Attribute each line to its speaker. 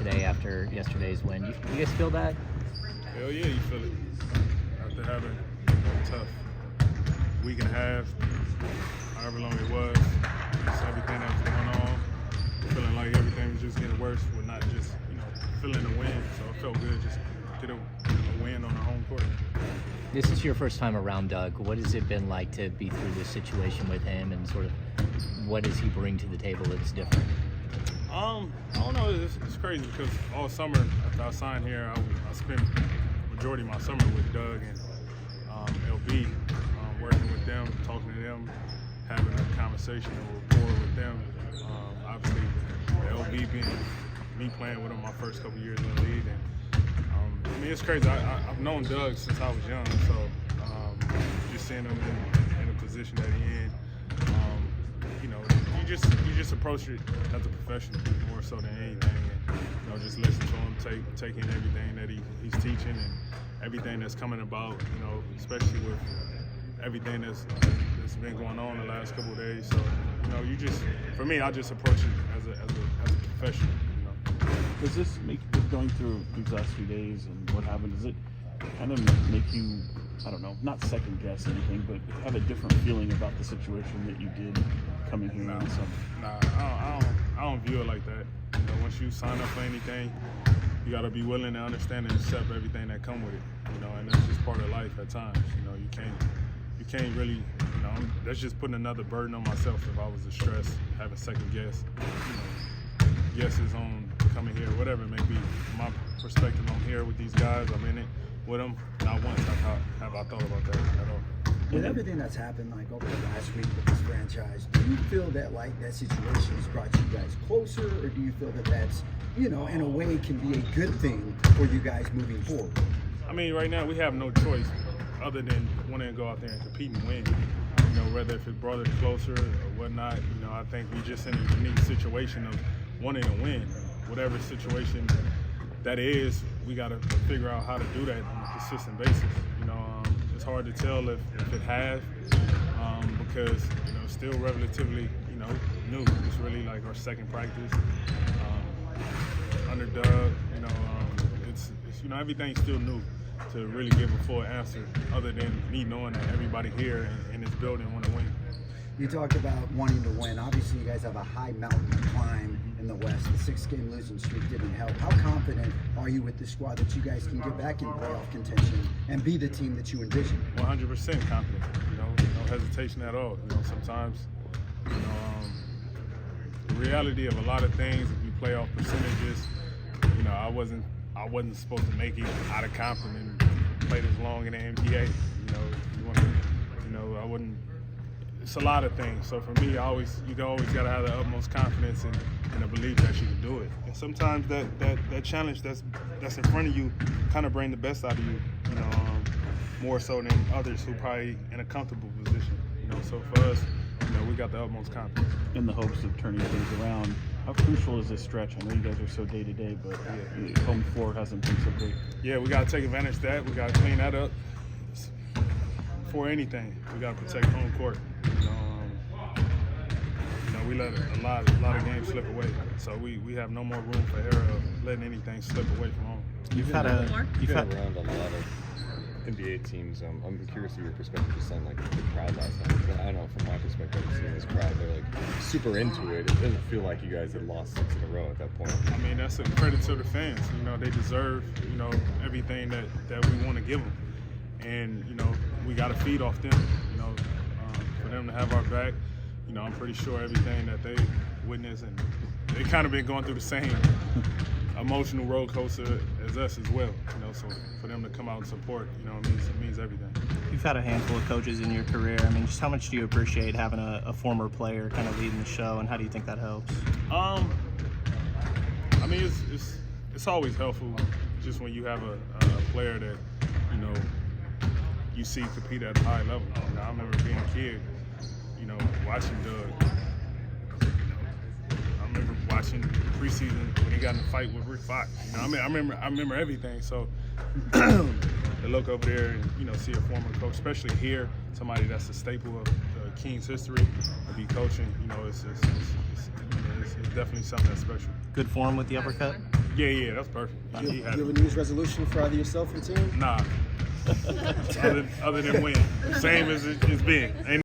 Speaker 1: today after yesterday's win. You guys feel that?
Speaker 2: Hell yeah, you feel it. After having a tough week and a half, however long it was, just everything that was going on, feeling like everything was just getting worse with not just, feeling the win. So it felt good just to get a win on the home court.
Speaker 1: This is your first time around Doug. What has it been like to be through this situation with him, and sort of what does he bring to the table that's different?
Speaker 2: I don't know. It's crazy because all summer after I signed here, I spent majority of my summer with Doug and LB, working with them, talking to them, having a conversation and rapport with them. Obviously, LB being me playing with him my first couple years in the league. And, it's crazy. I've known Doug since I was young, so just seeing him in a position that he's in, you just approach it as a professional more so than anything, and just listen to him, take in everything that he's teaching and everything that's coming about, especially with everything that's been going on the last couple of days. So, for me, I just approach it as a professional.
Speaker 3: Does this make you, going through these last few days and what happened, does it kind of make you, I don't know, not second guess anything, but have a different feeling about the situation that you did coming here in the summer?
Speaker 2: Nah, I don't view it like that. Once you sign up for anything, you got to be willing to understand and accept everything that come with it. And that's just part of life at times. You can't really, that's just putting another burden on myself if I was to stress, having second guess. Guesses on coming here, whatever it may be. From my perspective, I'm here with these guys. I'm in it with them. Not once have I thought about that at all.
Speaker 4: With everything that's happened, like over the last week with this franchise, do you feel that that situation has brought you guys closer, or do you feel that that's, in a way, can be a good thing for you guys moving forward?
Speaker 2: Right now we have no choice other than wanting to go out there and compete and win. Whether if it brought us closer or whatnot, I think we're just in a unique situation of wanting to win. Whatever situation that is, we got to figure out how to do that on a consistent basis. It's hard to tell if it has, because still relatively new. It's really like our second practice under Doug. It's everything's still new to really give a full answer, other than me knowing that everybody here in this building want to win.
Speaker 4: You talked about wanting to win. Obviously, you guys have a high mountain to climb in the West. The 6-game losing streak didn't help. How confident are you with this squad that you guys can get back in playoff contention and be the team that you envision?
Speaker 2: 100% confident. No hesitation at all. Sometimes, the reality of a lot of things, if you play off percentages, I wasn't supposed to make it out of Compton and play this long in the NBA. I wouldn't. It's a lot of things. So for me, you always got to have the utmost confidence and a belief that you can do it. And sometimes that challenge that's in front of you kind of bring the best out of you. More so than others who probably in a comfortable position. So for us, we got the utmost confidence.
Speaker 3: In the hopes of turning things around, how crucial is this stretch? I know you guys are so day to day, but home floor hasn't been so great.
Speaker 2: Yeah, we got to take advantage of that. We got to clean that up. Before anything, we got to protect home court. We let a lot of games slip away, so we have no more room for error of letting anything slip away from home.
Speaker 5: You've been around a lot of NBA teams. I'm curious of your perspective, just on the crowd last night. I don't know, from my perspective, seeing this crowd, they're super into it. It doesn't feel like you guys had lost 6 in a row at that point.
Speaker 2: That's a credit to the fans. They deserve everything that we want to give them, and we got to feed off them. For them to have our back. I'm pretty sure everything that they witnessed, and they kind of been going through the same emotional roller coaster as us as well. So for them to come out and support, it means everything.
Speaker 6: You've had a handful of coaches in your career. Just how much do you appreciate having a former player kind of leading the show, and how do you think that helps?
Speaker 2: It's always helpful just when you have a player that you see compete at a high level. I remember being a kid. Watching Doug. I remember watching preseason when he got in a fight with Rick Fox. I remember everything. So to look over there and see a former coach, especially here, somebody that's a staple of the Kings history, to be coaching, it's definitely something that's special.
Speaker 6: Good form with the uppercut.
Speaker 2: Yeah, that's perfect.
Speaker 7: You
Speaker 2: He had
Speaker 7: have a New Year's resolution for either yourself or the team?
Speaker 2: nah. other than win, same as it's been. Ain't